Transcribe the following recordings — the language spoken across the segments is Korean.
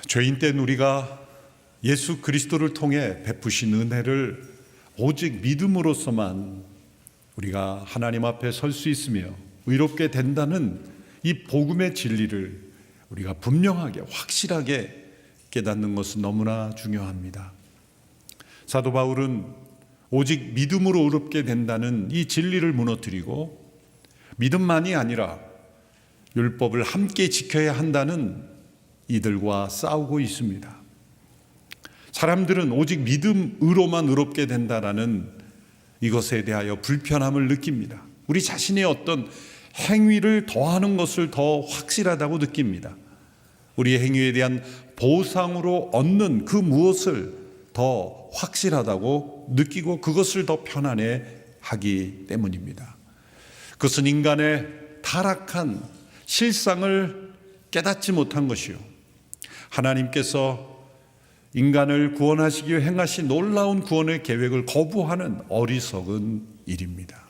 죄인 된 우리가 예수 그리스도를 통해 베푸신 은혜를 오직 믿음으로서만 우리가 하나님 앞에 설 수 있으며 의롭게 된다는 이 복음의 진리를 우리가 분명하게 확실하게 깨닫는 것은 너무나 중요합니다. 사도 바울은 오직 믿음으로 의롭게 된다는 이 진리를 무너뜨리고 믿음만이 아니라 율법을 함께 지켜야 한다는 이들과 싸우고 있습니다. 사람들은 오직 믿음으로만 의롭게 된다라는 이것에 대하여 불편함을 느낍니다. 우리 자신의 어떤 행위를 더하는 것을 더 확실하다고 느낍니다. 우리의 행위에 대한 보상으로 얻는 그 무엇을 더 확실하다고 느끼고 그것을 더 편안해 하기 때문입니다. 그것은 인간의 타락한 실상을 깨닫지 못한 것이요, 하나님께서 인간을 구원하시기 위해 행하신 놀라운 구원의 계획을 거부하는 어리석은 일입니다.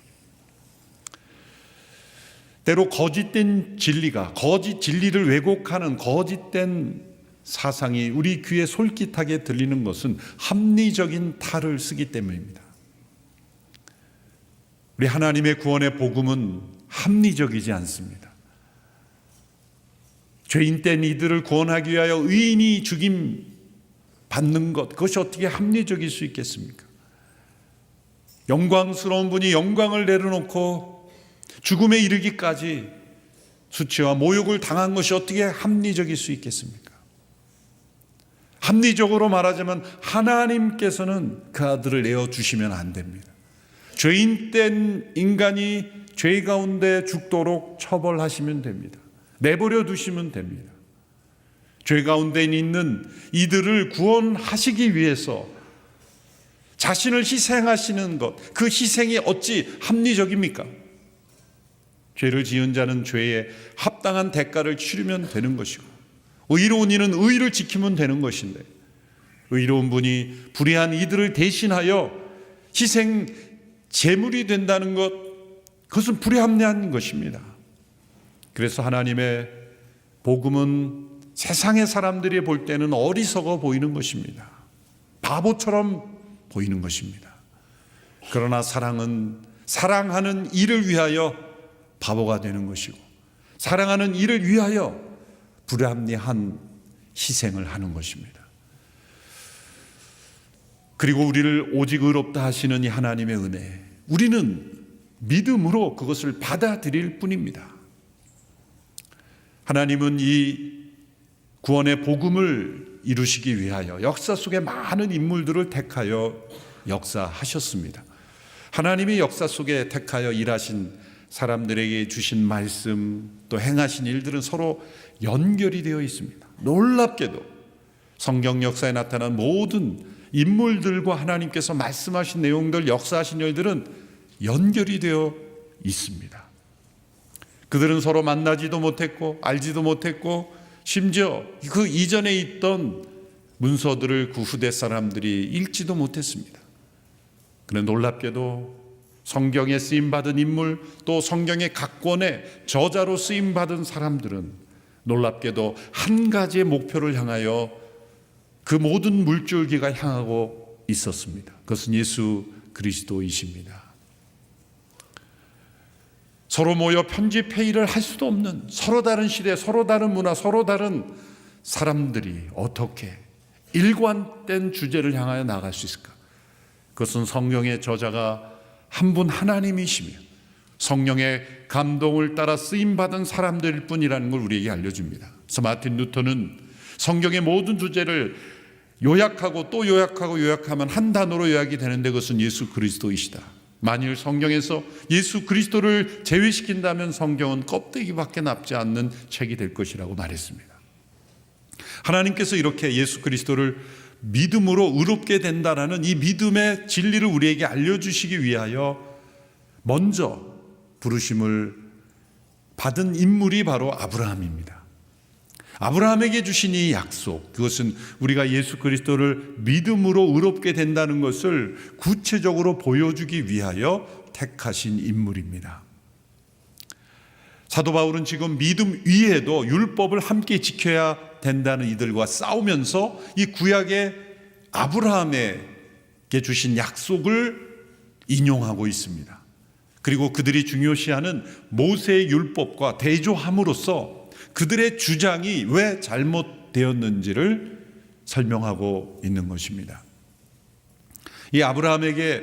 때로 거짓된 진리가, 거짓 진리를 왜곡하는 거짓된 사상이 우리 귀에 솔깃하게 들리는 것은 합리적인 탈을 쓰기 때문입니다. 우리 하나님의 구원의 복음은 합리적이지 않습니다. 죄인된 이들을 구원하기 위하여 의인이 죽임 받는 것, 그것이 어떻게 합리적일 수 있겠습니까? 영광스러운 분이 영광을 내려놓고 죽음에 이르기까지 수치와 모욕을 당한 것이 어떻게 합리적일 수 있겠습니까? 합리적으로 말하자면 하나님께서는 그 아들을 내어주시면 안 됩니다. 죄인된 인간이 죄 가운데 죽도록 처벌하시면 됩니다. 내버려 두시면 됩니다. 죄 가운데 있는 이들을 구원하시기 위해서 자신을 희생하시는 것, 그 희생이 어찌 합리적입니까? 죄를 지은 자는 죄에 합당한 대가를 치르면 되는 것이고, 의로운 이는 의를 지키면 되는 것인데, 의로운 분이 불의한 이들을 대신하여 희생 제물이 된다는 것, 그것은 불합리한 것입니다. 그래서 하나님의 복음은 세상의 사람들이 볼 때는 어리석어 보이는 것입니다. 바보처럼 보이는 것입니다. 그러나 사랑은 사랑하는 이를 위하여 바보가 되는 것이고, 사랑하는 이를 위하여 불합리한 희생을 하는 것입니다. 그리고 우리를 오직 의롭다 하시는 이 하나님의 은혜, 우리는 믿음으로 그것을 받아들일 뿐입니다. 하나님은 이 구원의 복음을 이루시기 위하여 역사 속에 많은 인물들을 택하여 역사하셨습니다. 하나님이 역사 속에 택하여 일하신 사람들에게 주신 말씀, 또 행하신 일들은 서로 연결이 되어 있습니다. 놀랍게도 성경 역사에 나타난 모든 인물들과 하나님께서 말씀하신 내용들, 역사하신 일들은 연결이 되어 있습니다. 그들은 서로 만나지도 못했고 알지도 못했고, 심지어 그 이전에 있던 문서들을 그 후대 사람들이 읽지도 못했습니다. 그런데 놀랍게도 성경에 쓰임받은 인물, 또 성경의 각 권의 저자로 쓰임받은 사람들은 놀랍게도 한 가지의 목표를 향하여 그 모든 물줄기가 향하고 있었습니다. 그것은 예수 그리스도이십니다. 서로 모여 편집 회의를 할 수도 없는, 서로 다른 시대, 서로 다른 문화, 서로 다른 사람들이 어떻게 일관된 주제를 향하여 나갈 수 있을까? 그것은 성경의 저자가 한 분 하나님이시며 성령의 감동을 따라 쓰임받은 사람들일 뿐이라는 걸 우리에게 알려줍니다. 그래서 마틴 루터는 성경의 모든 주제를 요약하고 또 요약하고 요약하면 한 단어로 요약이 되는데, 그것은 예수 그리스도이시다. 만일 성경에서 예수 그리스도를 제외시킨다면 성경은 껍데기밖에 남지 않는 책이 될 것이라고 말했습니다. 하나님께서 이렇게 예수 그리스도를 믿음으로 의롭게 된다라는 이 믿음의 진리를 우리에게 알려주시기 위하여 먼저 부르심을 받은 인물이 바로 아브라함입니다. 아브라함에게 주신 이 약속, 그것은 우리가 예수 그리스도를 믿음으로 의롭게 된다는 것을 구체적으로 보여주기 위하여 택하신 인물입니다. 사도 바울은 지금 믿음 위에도 율법을 함께 지켜야 된다는 이들과 싸우면서 이 구약의 아브라함에게 주신 약속을 인용하고 있습니다. 그리고 그들이 중요시하는 모세의 율법과 대조함으로써 그들의 주장이 왜 잘못되었는지를 설명하고 있는 것입니다. 이 아브라함에게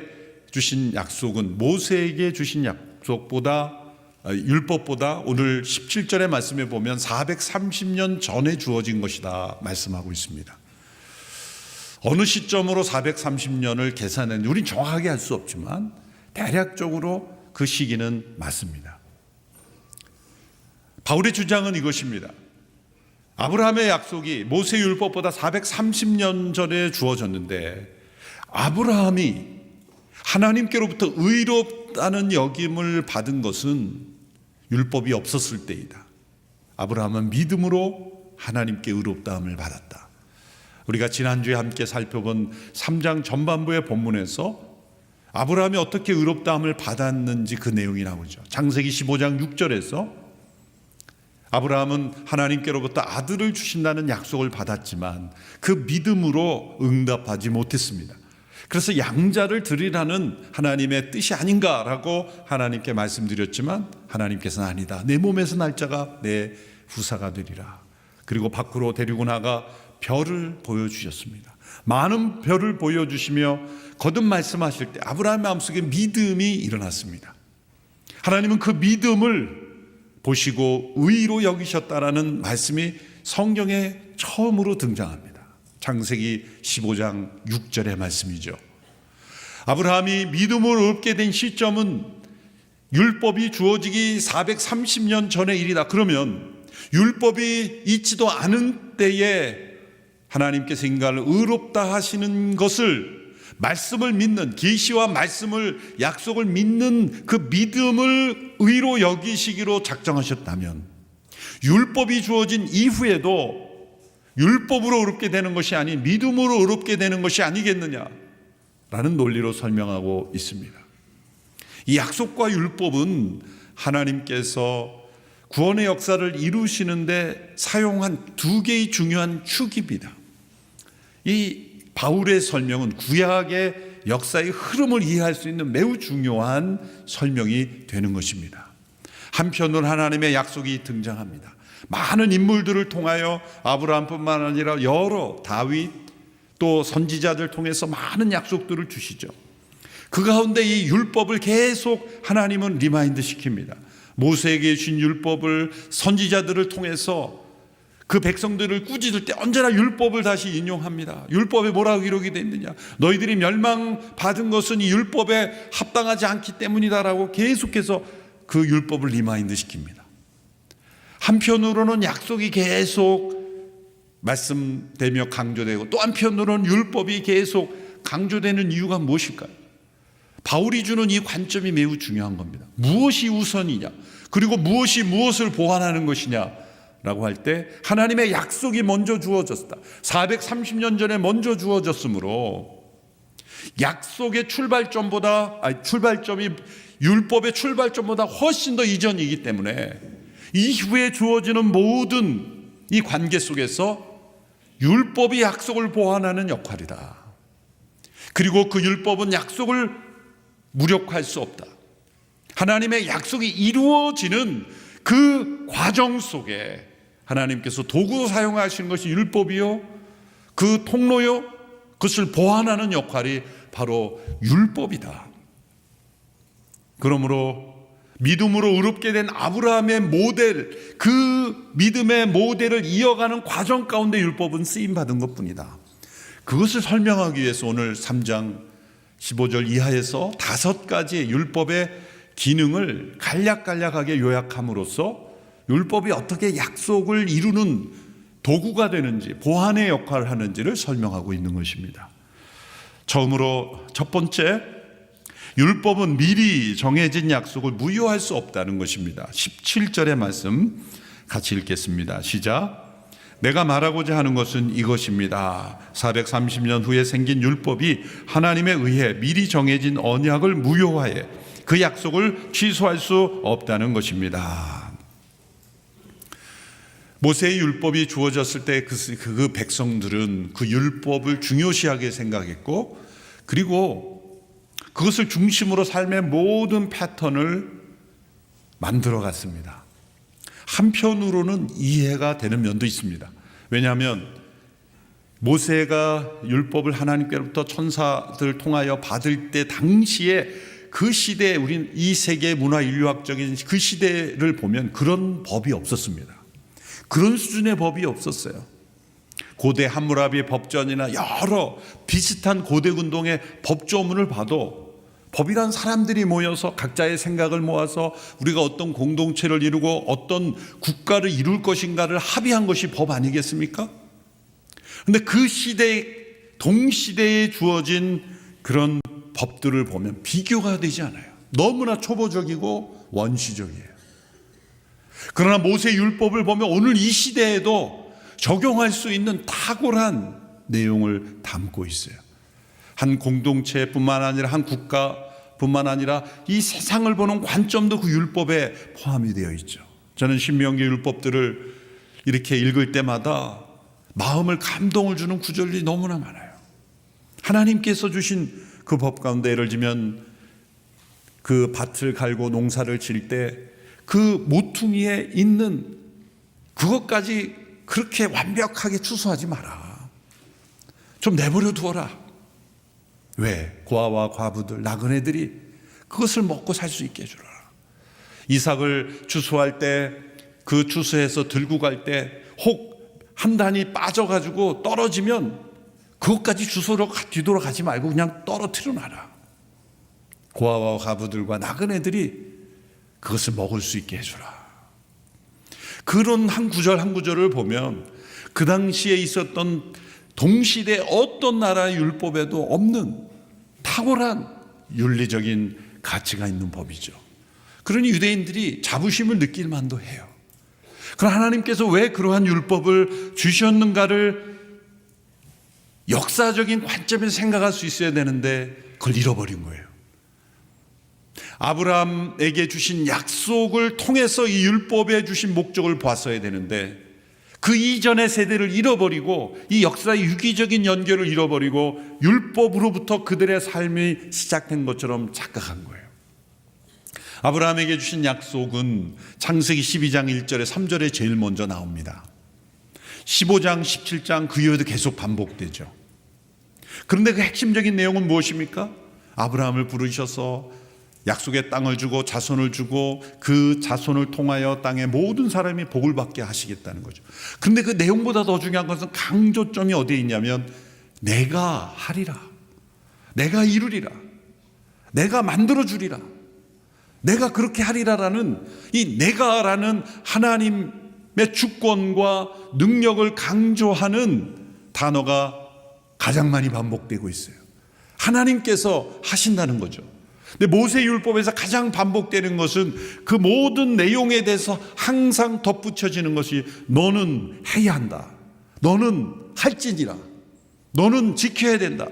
주신 약속은 모세에게 주신 약속보다 율법보다 오늘 17절의 말씀에 보면 430년 전에 주어진 것이다 말씀하고 있습니다. 어느 시점으로 430년을 계산했는지 우린 정확하게 할 수 없지만 대략적으로 그 시기는 맞습니다. 바울의 주장은 이것입니다. 아브라함의 약속이 모세 율법보다 430년 전에 주어졌는데 아브라함이 하나님께로부터 의롭다는 여김을 받은 것은 율법이 없었을 때이다. 아브라함은 믿음으로 하나님께 의롭다함을 받았다. 우리가 지난주에 함께 살펴본 3장 전반부의 본문에서 아브라함이 어떻게 의롭다함을 받았는지 그 내용이 나오죠. 창세기 15장 6절에서 아브라함은 하나님께로부터 아들을 주신다는 약속을 받았지만 그 믿음으로 응답하지 못했습니다. 그래서 양자를 드리라는 하나님의 뜻이 아닌가라고 하나님께 말씀드렸지만 하나님께서는 아니다. 내 몸에서 날 자가 내 후사가 되리라. 그리고 밖으로 데리고 나가 별을 보여주셨습니다. 많은 별을 보여주시며 거듭 말씀하실 때 아브라함의 마음속에 믿음이 일어났습니다. 하나님은 그 믿음을 보시고 의로 여기셨다라는 말씀이 성경에 처음으로 등장합니다. 창세기 15장 6절의 말씀이죠. 아브라함이 믿음으로 얻게 된 시점은 율법이 주어지기 430년 전의 일이다. 그러면 율법이 있지도 않은 때에 하나님께서 인간을 의롭다 하시는 것을 말씀을 믿는 계시와 말씀을 약속을 믿는 그 믿음을 의로 여기시기로 작정하셨다면 율법이 주어진 이후에도 율법으로 의롭게 되는 것이 아닌 믿음으로 의롭게 되는 것이 아니겠느냐라는 논리로 설명하고 있습니다. 이 약속과 율법은 하나님께서 구원의 역사를 이루시는데 사용한 두 개의 중요한 축입니다. 이 바울의 설명은 구약의 역사의 흐름을 이해할 수 있는 매우 중요한 설명이 되는 것입니다. 한편으로 하나님의 약속이 등장합니다. 많은 인물들을 통하여 아브라함뿐만 아니라 여러 다윗 또 선지자들 통해서 많은 약속들을 주시죠. 그 가운데 이 율법을 계속 하나님은 리마인드 시킵니다. 모세에게 주신 율법을 선지자들을 통해서 그 백성들을 꾸짖을 때 언제나 율법을 다시 인용합니다. 율법에 뭐라고 기록이 되어 있느냐? 너희들이 멸망받은 것은 이 율법에 합당하지 않기 때문이다라고 계속해서 그 율법을 리마인드 시킵니다. 한편으로는 약속이 계속 말씀되며 강조되고 또 한편으로는 율법이 계속 강조되는 이유가 무엇일까요? 바울이 주는 이 관점이 매우 중요한 겁니다. 무엇이 우선이냐? 그리고 무엇이 무엇을 보완하는 것이냐? 라고 할 때 하나님의 약속이 먼저 주어졌다. 430년 전에 먼저 주어졌으므로 약속의 출발점이 율법의 출발점보다 훨씬 더 이전이기 때문에 이후에 주어지는 모든 이 관계 속에서 율법이 약속을 보완하는 역할이다. 그리고 그 율법은 약속을 무력화할 수 없다. 하나님의 약속이 이루어지는 그 과정 속에 하나님께서 도구 사용하시는 것이 율법이요, 그 통로요, 그것을 보완하는 역할이 바로 율법이다. 그러므로 믿음으로 의롭게 된 아브라함의 모델, 그 믿음의 모델을 이어가는 과정 가운데 율법은 쓰임받은 것뿐이다. 그것을 설명하기 위해서 오늘 3장 15절 이하에서 5가지 율법의 기능을 간략간략하게 요약함으로써 율법이 어떻게 약속을 이루는 도구가 되는지, 보완의 역할을 하는지를 설명하고 있는 것입니다. 처음으로 첫 번째, 율법은 미리 정해진 약속을 무효할 수 없다는 것입니다. 17절의 말씀 같이 읽겠습니다. 시작. 내가 말하고자 하는 것은 이것입니다. 430년 후에 생긴 율법이 하나님에 의해 미리 정해진 언약을 무효하여 그 약속을 취소할 수 없다는 것입니다. 모세의 율법이 주어졌을 때 그 백성들은 그 율법을 중요시하게 생각했고, 그리고 그것을 중심으로 삶의 모든 패턴을 만들어 갔습니다. 한편으로는 이해가 되는 면도 있습니다. 왜냐하면 모세가 율법을 하나님께로부터 천사들을 통하여 받을 때 당시에 그 시대에, 우린 이 세계 문화 인류학적인 그 시대를 보면 그런 법이 없었습니다. 그런 수준의 법이 없었어요. 고대 함무라비 법전이나 여러 비슷한 고대 운동의 법조문을 봐도 법이란 사람들이 모여서 각자의 생각을 모아서 우리가 어떤 공동체를 이루고 어떤 국가를 이룰 것인가를 합의한 것이 법 아니겠습니까? 그런데 그 시대, 동시대에 주어진 그런 법들을 보면 비교가 되지 않아요. 너무나 초보적이고 원시적이에요. 그러나 모세 율법을 보면 오늘 이 시대에도 적용할 수 있는 탁월한 내용을 담고 있어요. 한 공동체뿐만 아니라 한 국가뿐만 아니라 이 세상을 보는 관점도 그 율법에 포함이 되어 있죠. 저는 신명기 율법들을 이렇게 읽을 때마다 마음을 감동을 주는 구절이 너무나 많아요. 하나님께서 주신 그 법 가운데 예를 들면 그 밭을 갈고 농사를 질 때 그 모퉁이에 있는 그것까지 그렇게 완벽하게 추수하지 마라. 좀 내버려 두어라. 왜? 고아와 과부들, 나그네들이 그것을 먹고 살 수 있게 해주라. 이삭을 추수할 때 그 추수해서 들고 갈 때 혹 한 단이 빠져가지고 떨어지면 그것까지 주소로 뒤돌아가지 말고 그냥 떨어뜨려 놔라. 고아와 과부들과 나그네들이 그것을 먹을 수 있게 해주라. 그런 한 구절 한 구절을 보면 그 당시에 있었던 동시대 어떤 나라의 율법에도 없는 탁월한 윤리적인 가치가 있는 법이죠. 그러니 유대인들이 자부심을 느낄 만도 해요. 그러나 하나님께서 왜 그러한 율법을 주셨는가를 역사적인 관점에서 생각할 수 있어야 되는데 그걸 잃어버린 거예요. 아브라함에게 주신 약속을 통해서 이 율법에 주신 목적을 봤어야 되는데 그 이전의 세대를 잃어버리고 이 역사의 유기적인 연결을 잃어버리고 율법으로부터 그들의 삶이 시작된 것처럼 착각한 거예요. 아브라함에게 주신 약속은 창세기 12장 1절에 3절에 제일 먼저 나옵니다. 15장 17장 그 이후에도 계속 반복되죠. 그런데 그 핵심적인 내용은 무엇입니까? 아브라함을 부르셔서 약속의 땅을 주고 자손을 주고 그 자손을 통하여 땅의 모든 사람이 복을 받게 하시겠다는 거죠. 그런데 그 내용보다 더 중요한 것은 강조점이 어디에 있냐면 내가 하리라, 내가 이루리라, 내가 만들어주리라, 내가 그렇게 하리라라는 이 내가라는 하나님의 주권과 능력을 강조하는 단어가 가장 많이 반복되고 있어요. 하나님께서 하신다는 거죠. 근데 모세율법에서 가장 반복되는 것은 그 모든 내용에 대해서 항상 덧붙여지는 것이 너는 해야 한다, 너는 할지니라, 너는 지켜야 된다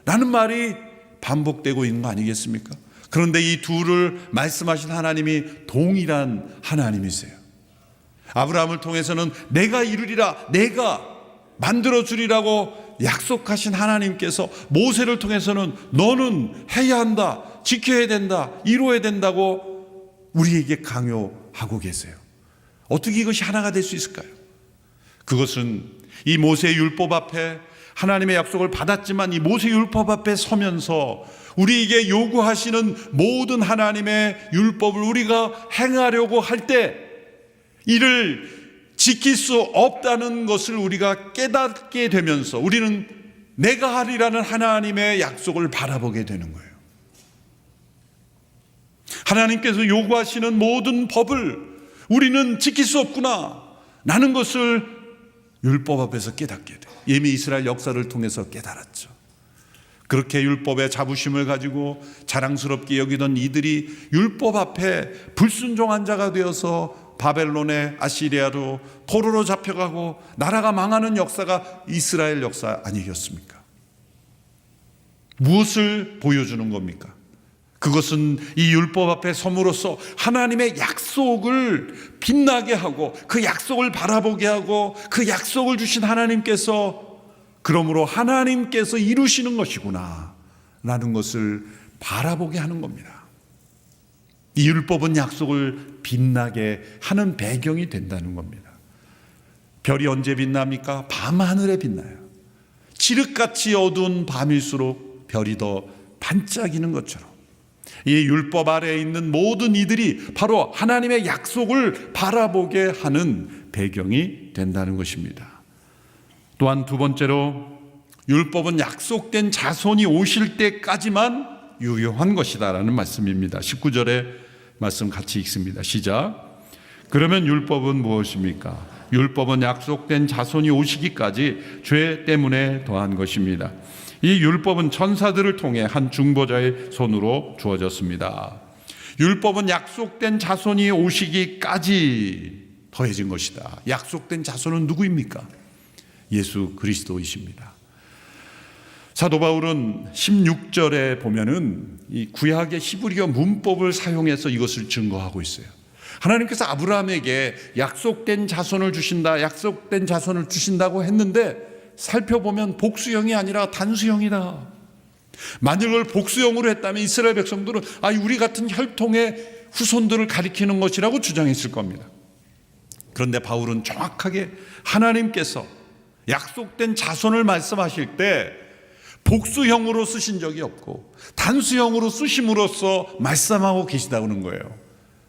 라는 말이 반복되고 있는 거 아니겠습니까? 그런데 이 둘을 말씀하신 하나님이 동일한 하나님이세요. 아브라함을 통해서는 내가 이루리라, 내가 만들어주리라고 약속하신 하나님께서 모세를 통해서는 너는 해야 한다, 지켜야 된다, 이루어야 된다고 우리에게 강요하고 계세요. 어떻게 이것이 하나가 될 수 있을까요? 그것은 이 모세의 율법 앞에 하나님의 약속을 받았지만 이 모세의 율법 앞에 서면서 우리에게 요구하시는 모든 하나님의 율법을 우리가 행하려고 할 때 이를 지킬 수 없다는 것을 우리가 깨닫게 되면서 우리는 내가 하리라는 하나님의 약속을 바라보게 되는 거예요. 하나님께서 요구하시는 모든 법을 우리는 지킬 수 없구나 라는 것을 율법 앞에서 깨닫게 돼요. 이미 이스라엘 역사를 통해서 깨달았죠. 그렇게 율법의 자부심을 가지고 자랑스럽게 여기던 이들이 율법 앞에 불순종한 자가 되어서 바벨론의 아시리아로 포로로 잡혀가고 나라가 망하는 역사가 이스라엘 역사 아니겠습니까? 무엇을 보여주는 겁니까? 그것은 이 율법 앞에 섬으로써 하나님의 약속을 빛나게 하고 그 약속을 바라보게 하고 그 약속을 주신 하나님께서 그러므로 하나님께서 이루시는 것이구나 라는 것을 바라보게 하는 겁니다. 이 율법은 약속을 빛나게 하는 배경이 된다는 겁니다. 별이 언제 빛납니까? 밤하늘에 빛나요. 칠흑같이 어두운 밤일수록 별이 더 반짝이는 것처럼 이 율법 아래에 있는 모든 이들이 바로 하나님의 약속을 바라보게 하는 배경이 된다는 것입니다. 또한 두 번째로 율법은 약속된 자손이 오실 때까지만 유효한 것이다라는 말씀입니다. 19절의 말씀 같이 읽습니다. 시작. 그러면 율법은 무엇입니까? 율법은 약속된 자손이 오시기까지 죄 때문에 더한 것입니다. 이 율법은 천사들을 통해 한 중보자의 손으로 주어졌습니다. 율법은 약속된 자손이 오시기까지 더해진 것이다. 약속된 자손은 누구입니까? 예수 그리스도이십니다. 사도 바울은 16절에 보면은 이 구약의 히브리어 문법을 사용해서 이것을 증거하고 있어요. 하나님께서 아브라함에게 약속된 자손을 주신다, 약속된 자손을 주신다고 했는데 살펴보면 복수형이 아니라 단수형이다. 만일 그걸 복수형으로 했다면 이스라엘 백성들은 우리 같은 혈통의 후손들을 가리키는 것이라고 주장했을 겁니다. 그런데 바울은 정확하게 하나님께서 약속된 자손을 말씀하실 때 복수형으로 쓰신 적이 없고 단수형으로 쓰심으로써 말씀하고 계시다는 거예요.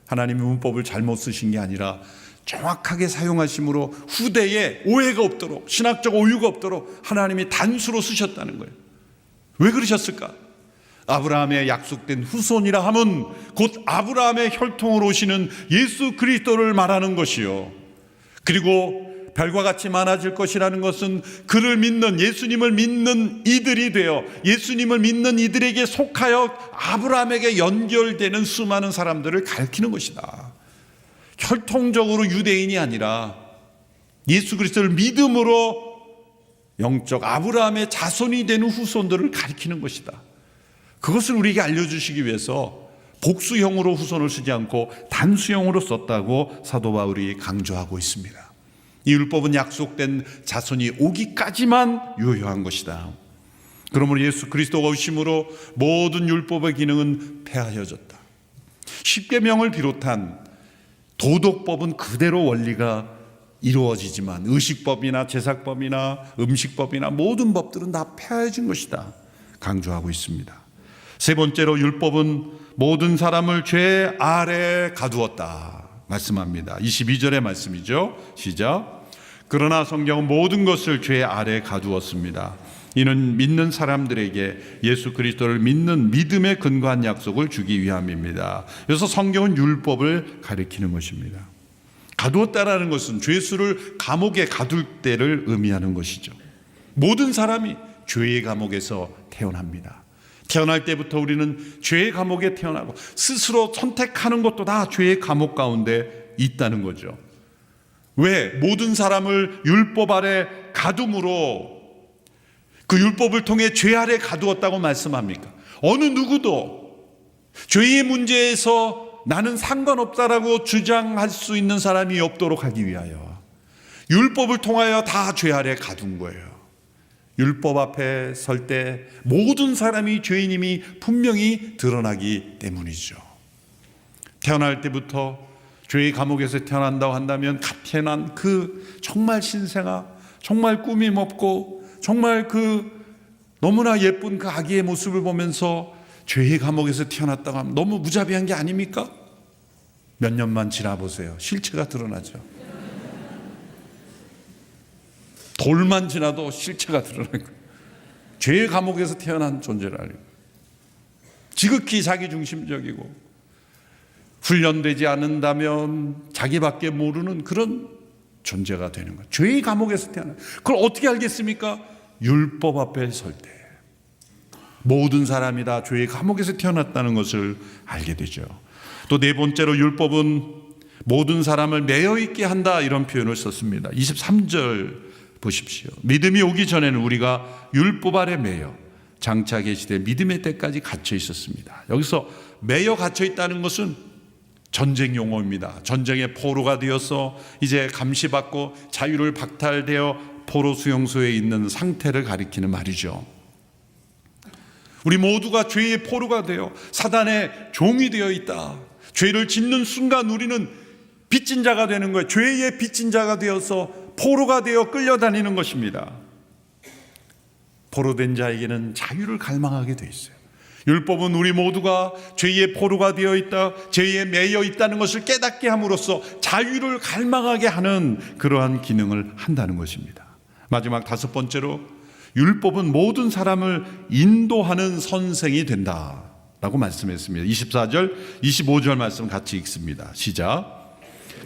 하나님의 문법을 잘못 쓰신 게 아니라 정확하게 사용하심으로 후대에 오해가 없도록, 신학적 오유가 없도록 하나님이 단수로 쓰셨다는 거예요. 왜 그러셨을까? 아브라함의 약속된 후손이라 함은 곧 아브라함의 혈통으로 오시는 예수 그리스도를 말하는 것이요, 그리고 별과 같이 많아질 것이라는 것은 그를 믿는, 예수님을 믿는 이들이 되어 예수님을 믿는 이들에게 속하여 아브라함에게 연결되는 수많은 사람들을 가리키는 것이다. 혈통적으로 유대인이 아니라 예수 그리스도를 믿음으로 영적 아브라함의 자손이 되는 후손들을 가리키는 것이다. 그것을 우리에게 알려주시기 위해서 복수형으로 후손을 쓰지 않고 단수형으로 썼다고 사도 바울이 강조하고 있습니다. 이 율법은 약속된 자손이 오기까지만 유효한 것이다. 그러므로 예수 그리스도가 오심으로 모든 율법의 기능은 폐하여졌다. 십계명을 비롯한 도덕법은 그대로 원리가 이루어지지만 의식법이나 제사법이나 음식법이나 모든 법들은 다 폐하여진 것이다 강조하고 있습니다. 세 번째로 율법은 모든 사람을 죄 아래에 가두었다 말씀합니다. 22절의 말씀이죠. 시작. 그러나 성경은 모든 것을 죄 아래에 가두었습니다. 이는 믿는 사람들에게 예수 그리스도를 믿는 믿음에 근거한 약속을 주기 위함입니다. 그래서 성경은 율법을 가리키는 것입니다. 가두었다라는 것은 죄수를 감옥에 가둘 때를 의미하는 것이죠. 모든 사람이 죄의 감옥에서 태어납니다. 태어날 때부터 우리는 죄의 감옥에 태어나고 스스로 선택하는 것도 다 죄의 감옥 가운데 있다는 거죠. 왜? 모든 사람을 율법 아래 가둠으로 그 율법을 통해 죄 아래 가두었다고 말씀합니까? 어느 누구도 죄의 문제에서 나는 상관없다라고 주장할 수 있는 사람이 없도록 하기 위하여 율법을 통하여 다 죄 아래 가둔 거예요. 율법 앞에 설 때 모든 사람이 죄인임이 분명히 드러나기 때문이죠. 태어날 때부터 죄의 감옥에서 태어난다고 한다면 갓 태어난 그 정말 신생아, 정말 꾸밈 없고 정말 그 너무나 예쁜 그 아기의 모습을 보면서 죄의 감옥에서 태어났다고 하면 너무 무자비한 게 아닙니까? 몇 년만 지나보세요. 실체가 드러나죠. 돌만 지나도 실체가 드러나는 거예요. 죄의 감옥에서 태어난 존재라는 거예요. 지극히 자기중심적이고 훈련되지 않는다면 자기밖에 모르는 그런 존재가 되는 거예요. 죄의 감옥에서 태어난. 그걸 어떻게 알겠습니까? 율법 앞에 설 때 모든 사람이 다 죄의 감옥에서 태어났다는 것을 알게 되죠. 또 네 번째로 율법은 모든 사람을 매여 있게 한다 이런 표현을 썼습니다. 23절 보십시오. 믿음이 오기 전에는 우리가 율법 아래 매여 장차의 시대 믿음의 때까지 갇혀 있었습니다. 여기서 매여 갇혀 있다는 것은 전쟁 용어입니다. 전쟁의 포로가 되어서 이제 감시받고 자유를 박탈되어 포로 수용소에 있는 상태를 가리키는 말이죠. 우리 모두가 죄의 포로가 되어 사단의 종이 되어 있다. 죄를 짓는 순간 우리는 빚진 자가 되는 거예요. 죄의 빚진 자가 되어서 포로가 되어 끌려다니는 것입니다. 포로된 자에게는 자유를 갈망하게 돼 있어요. 율법은 우리 모두가 죄의 포로가 되어 있다, 죄에 매여 있다는 것을 깨닫게 함으로써 자유를 갈망하게 하는 그러한 기능을 한다는 것입니다. 마지막 다섯 번째로, 율법은 모든 사람을 인도하는 선생이 된다라고 말씀했습니다. 24절, 25절 말씀 같이 읽습니다. 시작.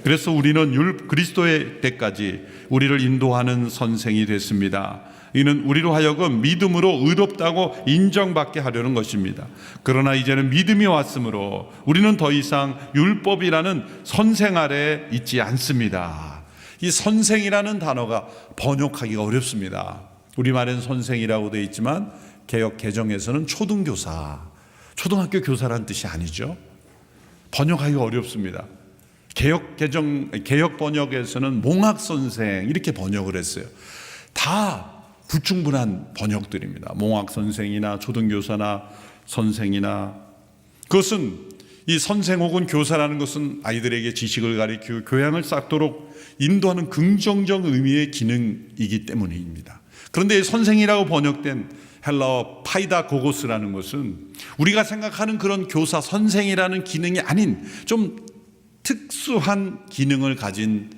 그래서 우리는 그리스도의 때까지 우리를 인도하는 선생이 됐습니다. 이는 우리로 하여금 믿음으로 의롭다고 인정받게 하려는 것입니다. 그러나 이제는 믿음이 왔으므로 우리는 더 이상 율법이라는 선생 아래 있지 않습니다. 이 선생이라는 단어가 번역하기가 어렵습니다. 우리말엔 선생이라고 되어 있지만 개역 개정에서는 초등교사, 초등학교 교사라는 뜻이 아니죠. 번역하기가 어렵습니다. 개역 번역에서는 몽학 선생 이렇게 번역을 했어요. 다 불충분한 번역들입니다. 몽학 선생이나 초등교사나 선생이나, 그것은 이 선생 혹은 교사라는 것은 아이들에게 지식을 가르치고 교양을 쌓도록 인도하는 긍정적 의미의 기능이기 때문입니다. 그런데 선생이라고 번역된 헬라어 파이다고고스라는 것은 우리가 생각하는 그런 교사, 선생이라는 기능이 아닌 좀 특수한 기능을 가진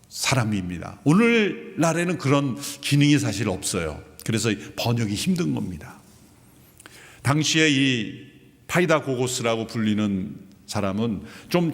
사람입니다. 오늘날에는 그런 기능이 사실 없어요. 그래서 번역이 힘든 겁니다. 당시에 이 파이다고고스라고 불리는 사람은 좀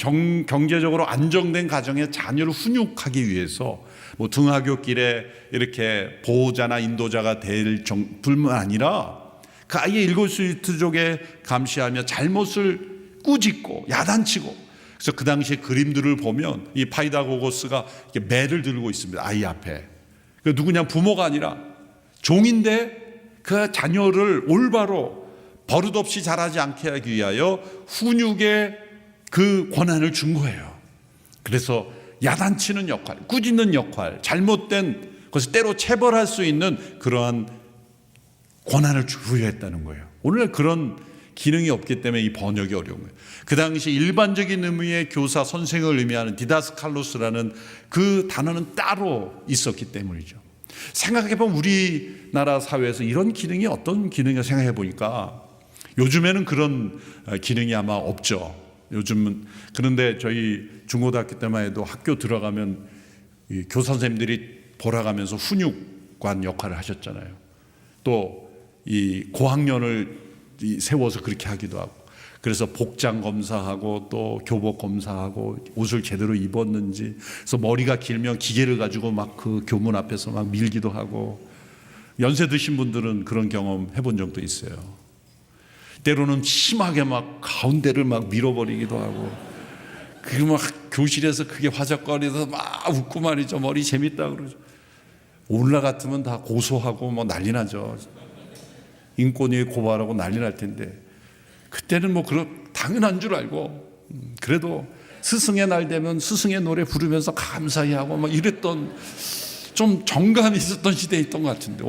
경제적으로 안정된 가정의 자녀를 훈육하기 위해서 뭐 등하굣길에 이렇게 보호자나 인도자가 될 뿐만 아니라 그 아이의 일거수일투족에 감시하며 잘못을 꾸짖고 야단치고, 그래서 그 당시에 그림들을 보면 이 파이다고고스가 매를 들고 있습니다. 아이 앞에. 그 누구냐, 부모가 아니라 종인데 그 자녀를 올바로 버릇없이 자라지 않게 하기 위하여 훈육의 그 권한을 준 거예요. 그래서 야단치는 역할, 꾸짖는 역할, 잘못된 것을 때로 체벌할 수 있는 그러한 권한을 부여했다는 거예요. 오늘날 그런 기능이 없기 때문에 이 번역이 어려운 거예요. 그 당시 일반적인 의미의 교사, 선생을 의미하는 디다스칼로스라는 그 단어는 따로 있었기 때문이죠. 생각해보면 우리나라 사회에서 이런 기능이 어떤 기능인가 생각해 보니까 요즘에는 그런 기능이 아마 없죠. 요즘은. 그런데 저희 중고등학교 때만 해도 학교 들어가면 이 교사 선생님들이 보라가면서 훈육관 역할을 하셨잖아요. 또 이 고학년을 세워서 그렇게 하기도 하고, 그래서 복장 검사하고 또 교복 검사하고 옷을 제대로 입었는지, 그래서 머리가 길면 기계를 가지고 막 그 교문 앞에서 막 밀기도 하고, 연세 드신 분들은 그런 경험 해본 적도 있어요. 때로는 심하게 막 가운데를 막 밀어버리기도 하고, 그리고 막 교실에서 그게 화작거리서 막 웃고 말이죠. 머리 재밌다 그러죠. 오늘날 같으면 다 고소하고 뭐 난리 나죠. 인권위에 고발하고 난리 날 텐데, 그때는 뭐 그런 당연한 줄 알고, 그래도 스승의 날 되면 스승의 노래 부르면서 감사히 하고 막 이랬던, 좀 정감이 있었던 시대에 있던 것 같은데,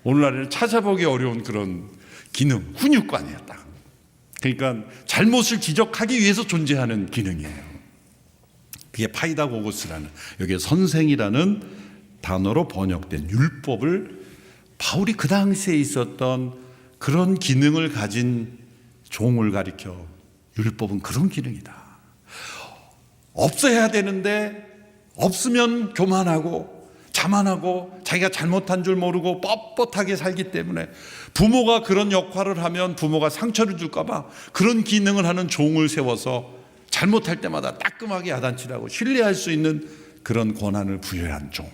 오늘날에는 찾아보기 어려운 그런 기능, 훈육관이었다. 그러니까 잘못을 지적하기 위해서 존재하는 기능이에요. 그게 파이다고고스라는, 여기에 선생이라는 단어로 번역된 율법을 바울이 그 당시에 있었던 그런 기능을 가진 종을 가리켜 율법은 그런 기능이다. 없어야 되는데 없으면 교만하고 자만하고 자기가 잘못한 줄 모르고 뻣뻣하게 살기 때문에 부모가 그런 역할을 하면 부모가 상처를 줄까 봐 그런 기능을 하는 종을 세워서 잘못할 때마다 따끔하게 야단치라고 신뢰할 수 있는 그런 권한을 부여한 종.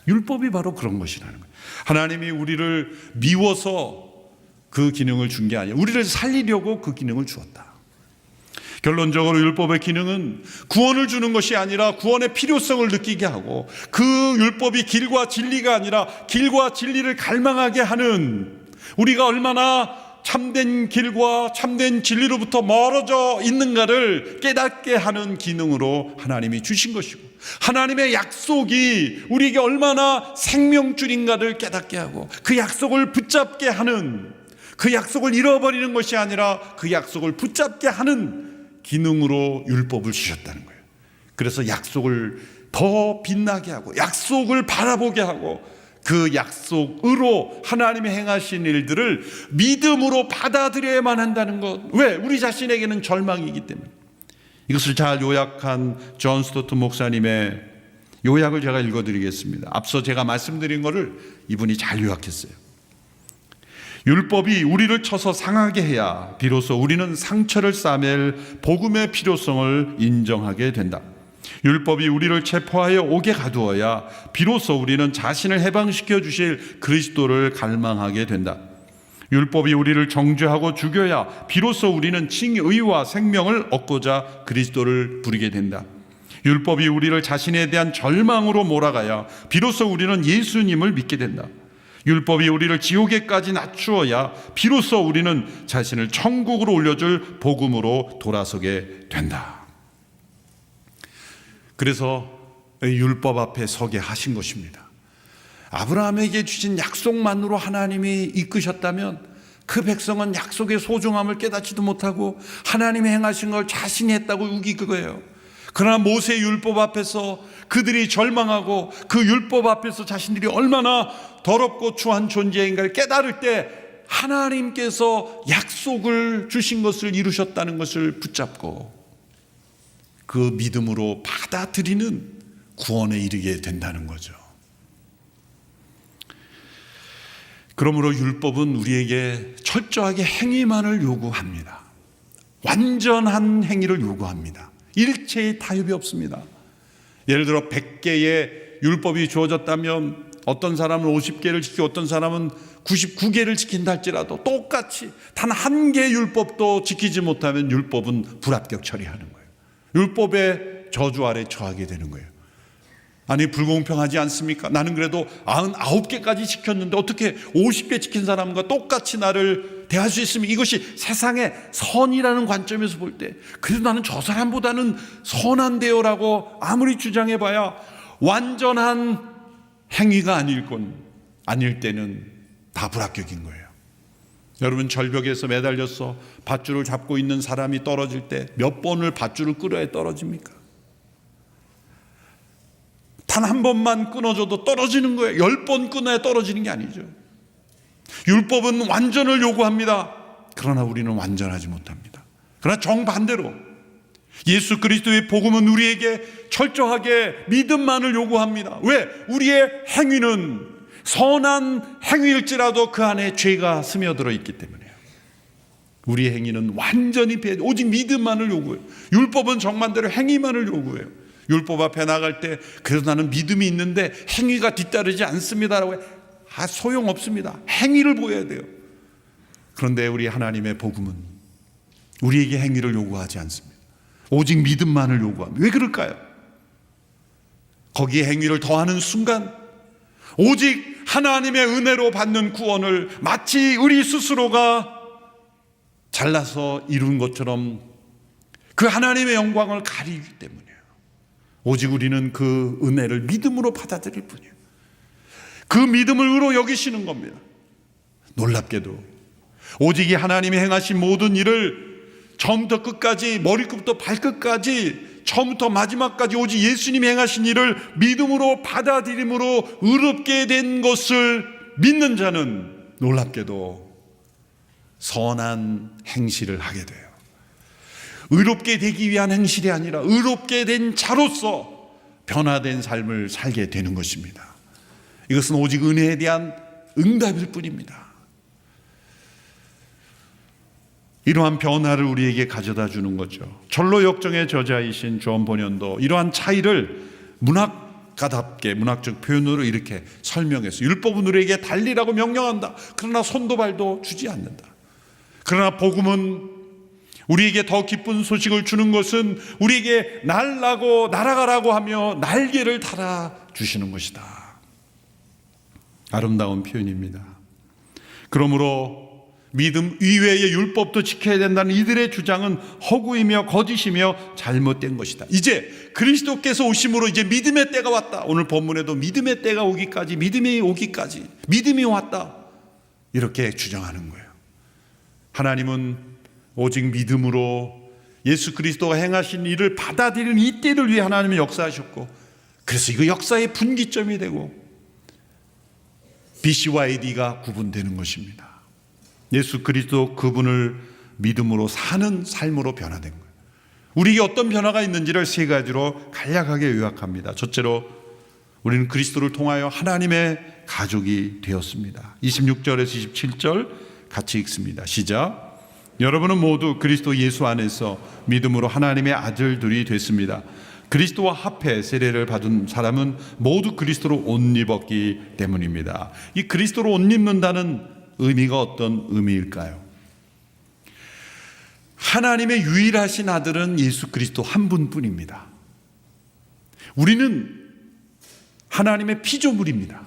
율법이 바로 그런 것이라는 거예요. 하나님이 우리를 미워서 그 기능을 준 게 아니에요. 우리를 살리려고 그 기능을 주었다. 결론적으로 율법의 기능은 구원을 주는 것이 아니라 구원의 필요성을 느끼게 하고, 그 율법이 길과 진리가 아니라 길과 진리를 갈망하게 하는 우리가 얼마나 참된 길과 참된 진리로부터 멀어져 있는가를 깨닫게 하는 기능으로 하나님이 주신 것이고, 하나님의 약속이 우리에게 얼마나 생명줄인가를 깨닫게 하고, 그 약속을 붙잡게 하는, 그 약속을 잃어버리는 것이 아니라 그 약속을 붙잡게 하는 기능으로 율법을 주셨다는 거예요. 그래서 약속을 더 빛나게 하고, 약속을 바라보게 하고, 그 약속으로 하나님이 행하신 일들을 믿음으로 받아들여야만 한다는 것. 왜? 우리 자신에게는 절망이기 때문에. 이것을 잘 요약한 존 스토트 목사님의 요약을 제가 읽어드리겠습니다. 앞서 제가 말씀드린 것을 이분이 잘 요약했어요. 율법이 우리를 쳐서 상하게 해야 비로소 우리는 상처를 싸맬 복음의 필요성을 인정하게 된다. 율법이 우리를 체포하여 옥에 가두어야 비로소 우리는 자신을 해방시켜 주실 그리스도를 갈망하게 된다. 율법이 우리를 정죄하고 죽여야 비로소 우리는 칭의와 생명을 얻고자 그리스도를 부르게 된다. 율법이 우리를 자신에 대한 절망으로 몰아가야 비로소 우리는 예수님을 믿게 된다. 율법이 우리를 지옥에까지 낮추어야 비로소 우리는 자신을 천국으로 올려줄 복음으로 돌아서게 된다. 그래서 율법 앞에 서게 하신 것입니다. 아브라함에게 주신 약속만으로 하나님이 이끄셨다면 그 백성은 약속의 소중함을 깨닫지도 못하고 하나님이 행하신 걸 자신이 했다고 우기는 거예요. 그러나 모세의 율법 앞에서 그들이 절망하고 그 율법 앞에서 자신들이 얼마나 더럽고 추한 존재인가를 깨달을 때 하나님께서 약속을 주신 것을 이루셨다는 것을 붙잡고 그 믿음으로 받아들이는 구원에 이르게 된다는 거죠. 그러므로 율법은 우리에게 철저하게 행위만을 요구합니다. 완전한 행위를 요구합니다. 일체의 타협이 없습니다. 예를 들어 100개의 율법이 주어졌다면 어떤 사람은 50개를 지키고 어떤 사람은 99개를 지킨다 할지라도 똑같이 단 한 개의 율법도 지키지 못하면 율법은 불합격 처리하는 거예요. 율법의 저주 아래 처하게 되는 거예요. 아니, 불공평하지 않습니까? 나는 그래도 99개까지 지켰는데 어떻게 50개 지킨 사람과 똑같이 나를 대할 수 있으면, 이것이 세상의 선이라는 관점에서 볼 때 그래도 나는 저 사람보다는 선한데요라고 아무리 주장해봐야 완전한 행위가 아닐 때는 다 불합격인 거예요. 여러분, 절벽에서 매달려서 밧줄을 잡고 있는 사람이 떨어질 때 몇 번을 밧줄을 끌어야 떨어집니까? 단 한 번만 끊어줘도 떨어지는 거예요. 10번 끊어야 떨어지는 게 아니죠. 율법은 완전을 요구합니다. 그러나 우리는 완전하지 못합니다. 그러나 정반대로 예수 그리스도의 복음은 우리에게 철저하게 믿음만을 요구합니다. 왜? 우리의 행위는 선한 행위일지라도 그 안에 죄가 스며들어 있기 때문에요. 우리의 행위는 완전히 오직 믿음만을 요구해요. 율법은 정반대로 행위만을 요구해요. 율법 앞에 나갈 때 그래서 나는 믿음이 있는데 행위가 뒤따르지 않습니다라고 해요. 소용없습니다. 행위를 보여야 돼요. 그런데 우리 하나님의 복음은 우리에게 행위를 요구하지 않습니다. 오직 믿음만을 요구합니다. 왜 그럴까요? 거기에 행위를 더하는 순간 오직 하나님의 은혜로 받는 구원을 마치 우리 스스로가 잘나서 이룬 것처럼 그 하나님의 영광을 가리기 때문이에요. 오직 우리는 그 은혜를 믿음으로 받아들일 뿐이에요. 그 믿음을 의로 여기시는 겁니다. 놀랍게도 오직 이 하나님이 행하신 모든 일을 처음부터 끝까지, 머리끝부터 발끝까지, 처음부터 마지막까지 오직 예수님이 행하신 일을 믿음으로 받아들임으로 의롭게 된 것을 믿는 자는 놀랍게도 선한 행실을 하게 돼요. 의롭게 되기 위한 행실이 아니라 의롭게 된 자로서 변화된 삶을 살게 되는 것입니다. 이것은 오직 은혜에 대한 응답일 뿐입니다. 이러한 변화를 우리에게 가져다 주는 거죠. 철로 역정의 저자이신 존 번연도 이러한 차이를 문학가답게 문학적 표현으로 이렇게 설명해서 율법은 우리에게 달리라고 명령한다. 그러나 손도 발도 주지 않는다. 그러나 복음은 우리에게 더 기쁜 소식을 주는 것은 우리에게 날아가라고 하며 날개를 달아 주시는 것이다. 아름다운 표현입니다. 그러므로 믿음 이외의 율법도 지켜야 된다는 이들의 주장은 허구이며 거짓이며 잘못된 것이다. 이제 그리스도께서 오심으로 이제 믿음의 때가 왔다. 오늘 본문에도 믿음의 때가 오기까지, 믿음이 오기까지, 믿음이 왔다, 이렇게 주장하는 거예요. 하나님은 오직 믿음으로 예수 그리스도가 행하신 일을 받아들이는 이 때를 위해 하나님이 역사하셨고, 그래서 이거 역사의 분기점이 되고 BC와 AD가 구분되는 것입니다. 예수 그리스도 그분을 믿음으로 사는 삶으로 변화된 거예요. 우리에게 어떤 변화가 있는지를 세 가지로 간략하게 요약합니다. 첫째로 우리는 그리스도를 통하여 하나님의 가족이 되었습니다. 26절에서 27절 같이 읽습니다. 시작. 여러분은 모두 그리스도 예수 안에서 믿음으로 하나님의 아들들이 됐습니다. 그리스도와 합해 세례를 받은 사람은 모두 그리스도로 옷 입었기 때문입니다. 이 그리스도로 옷 입는다는 의미가 어떤 의미일까요? 하나님의 유일하신 아들은 예수 그리스도 한 분뿐입니다. 우리는 하나님의 피조물입니다.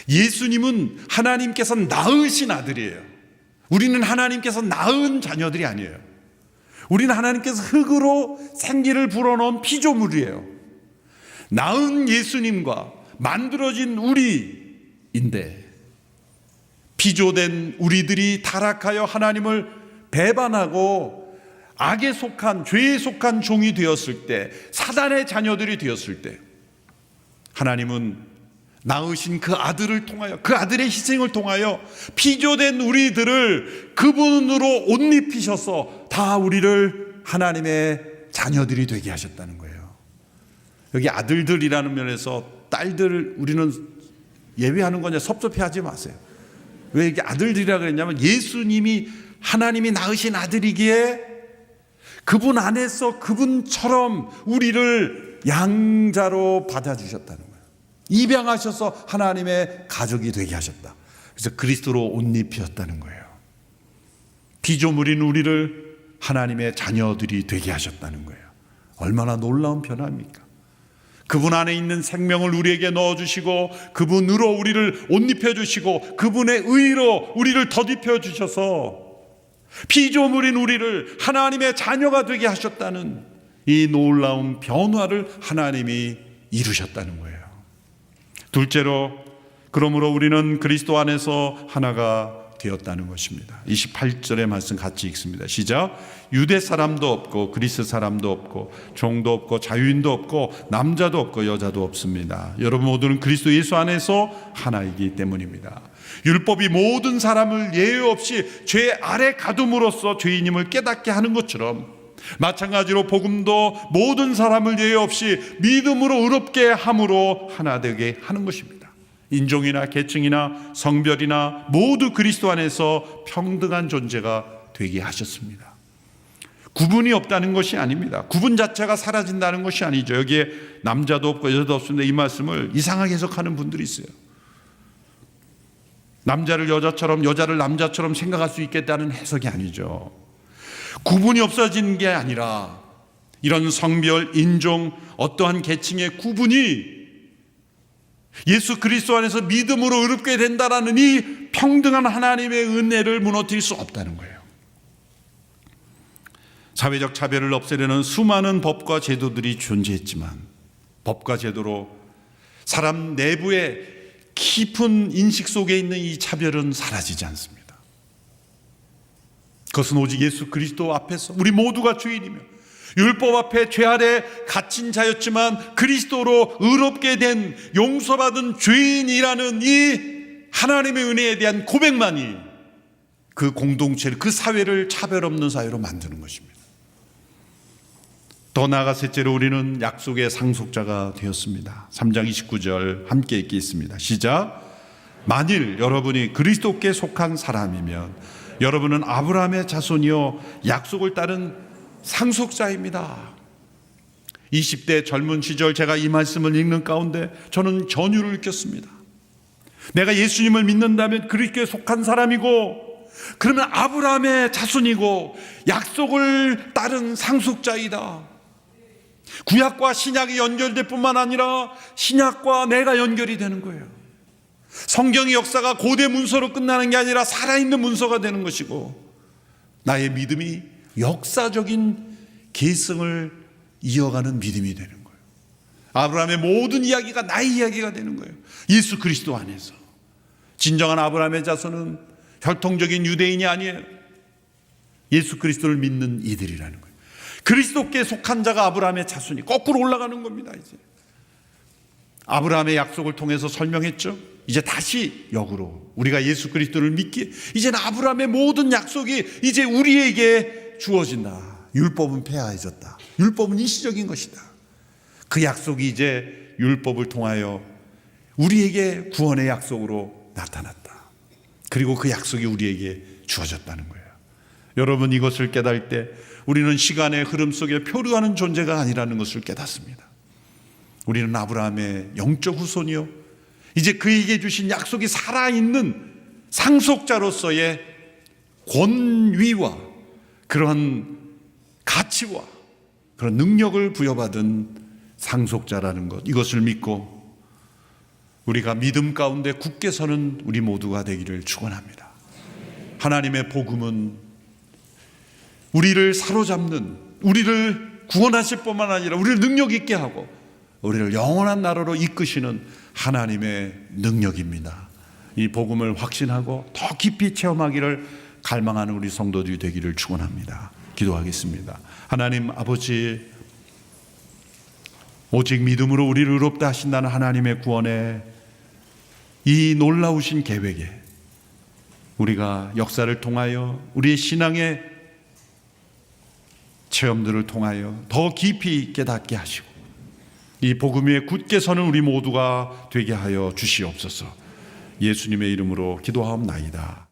예수님은 하나님께서 낳으신 아들이에요. 우리는 하나님께서 낳은 자녀들이 아니에요. 우리는 하나님께서 흙으로 생기를 불어넣은 피조물이에요. 낳은 예수님과 만들어진 우리인데, 피조된 우리들이 타락하여 하나님을 배반하고 악에 속한, 죄에 속한 종이 되었을 때, 사단의 자녀들이 되었을 때, 하나님은 낳으신 그 아들을 통하여, 그 아들의 희생을 통하여 피조된 우리들을 그분으로 옷 입히셔서 다 우리를 하나님의 자녀들이 되게 하셨다는 거예요. 여기 아들들이라는 면에서 딸들 우리는 예외하는 거냐 섭섭해하지 마세요. 왜 이게 아들들이라 그랬냐면, 예수님이 하나님이 낳으신 아들이기에 그분 안에서 그분처럼 우리를 양자로 받아주셨다는 거예요. 입양하셔서 하나님의 가족이 되게 하셨다. 그래서 그리스도로 옷 입히셨다는 거예요. 피조물인 우리를 하나님의 자녀들이 되게 하셨다는 거예요. 얼마나 놀라운 변화입니까? 그분 안에 있는 생명을 우리에게 넣어주시고, 그분으로 우리를 옷 입혀주시고, 그분의 의로 우리를 덧입혀 주셔서 피조물인 우리를 하나님의 자녀가 되게 하셨다는 이 놀라운 변화를 하나님이 이루셨다는 거예요. 둘째로, 그러므로 우리는 그리스도 안에서 하나가 되었다는 것입니다. 28절의 말씀 같이 읽습니다. 시작. 유대 사람도 없고 그리스 사람도 없고 종도 없고 자유인도 없고 남자도 없고 여자도 없습니다. 여러분 모두는 그리스도 예수 안에서 하나이기 때문입니다. 율법이 모든 사람을 예외 없이 죄 아래 가둠으로써 죄인임을 깨닫게 하는 것처럼, 마찬가지로 복음도 모든 사람을 예외 없이 믿음으로 의롭게 함으로 하나 되게 하는 것입니다. 인종이나 계층이나 성별이나 모두 그리스도 안에서 평등한 존재가 되게 하셨습니다. 구분이 없다는 것이 아닙니다. 구분 자체가 사라진다는 것이 아니죠. 여기에 남자도 없고 여자도 없습니다, 이 말씀을 이상하게 해석하는 분들이 있어요. 남자를 여자처럼, 여자를 남자처럼 생각할 수 있겠다는 해석이 아니죠. 구분이 없어진 게 아니라 이런 성별, 인종, 어떠한 계층의 구분이 예수 그리스도 안에서 믿음으로 의롭게 된다라는 이 평등한 하나님의 은혜를 무너뜨릴 수 없다는 거예요. 사회적 차별을 없애려는 수많은 법과 제도들이 존재했지만, 법과 제도로 사람 내부의 깊은 인식 속에 있는 이 차별은 사라지지 않습니다. 그것은 오직 예수 그리스도 앞에서 우리 모두가 죄인이며 율법 앞에 죄 아래 갇힌 자였지만 그리스도로 의롭게 된 용서받은 죄인이라는 이 하나님의 은혜에 대한 고백만이 그 공동체를, 그 사회를 차별 없는 사회로 만드는 것입니다. 더 나아가 셋째로 우리는 약속의 상속자가 되었습니다. 3장 29절 함께 읽겠습니다. 시작. 만일 여러분이 그리스도께 속한 사람이면 여러분은 아브라함의 자손이요 약속을 따른 상속자입니다. 20대 젊은 시절 제가 이 말씀을 읽는 가운데 저는 전율을 느꼈습니다. 내가 예수님을 믿는다면 그리스도에 속한 사람이고, 그러면 아브라함의 자손이고 약속을 따른 상속자이다. 구약과 신약이 연결될 뿐만 아니라 신약과 내가 연결이 되는 거예요. 성경의 역사가 고대 문서로 끝나는 게 아니라 살아있는 문서가 되는 것이고, 나의 믿음이 역사적인 계승을 이어가는 믿음이 되는 거예요. 아브라함의 모든 이야기가 나의 이야기가 되는 거예요. 예수 그리스도 안에서. 진정한 아브라함의 자손은 혈통적인 유대인이 아니에요. 예수 그리스도를 믿는 이들이라는 거예요. 그리스도께 속한 자가 아브라함의 자손이 거꾸로 올라가는 겁니다. 이제 아브라함의 약속을 통해서 설명했죠. 이제 다시 역으로 우리가 예수 그리스도를 믿기에 이제는 아브라함의 모든 약속이 이제 우리에게 주어진다. 율법은 폐하해졌다. 율법은 일시적인 것이다. 그 약속이 이제 율법을 통하여 우리에게 구원의 약속으로 나타났다. 그리고 그 약속이 우리에게 주어졌다는 거예요. 여러분, 이것을 깨달을 때 우리는 시간의 흐름 속에 표류하는 존재가 아니라는 것을 깨닫습니다. 우리는 아브라함의 영적 후손이요, 이제 그에게 주신 약속이 살아있는 상속자로서의 권위와 그런 가치와 그런 능력을 부여받은 상속자라는 것, 이것을 믿고 우리가 믿음 가운데 굳게 서는 우리 모두가 되기를 축원합니다. 하나님의 복음은 우리를 사로잡는, 우리를 구원하실 뿐만 아니라 우리를 능력 있게 하고 우리를 영원한 나라로 이끄시는 하나님의 능력입니다. 이 복음을 확신하고 더 깊이 체험하기를 갈망하는 우리 성도들이 되기를 축원합니다. 기도하겠습니다. 하나님 아버지, 오직 믿음으로 우리를 의롭다 하신다는 하나님의 구원에 이 놀라우신 계획에 우리가 역사를 통하여 우리의 신앙의 체험들을 통하여 더 깊이 깨닫게 하시고 이 복음 위에 굳게 서는 우리 모두가 되게 하여 주시옵소서. 예수님의 이름으로 기도하옵나이다.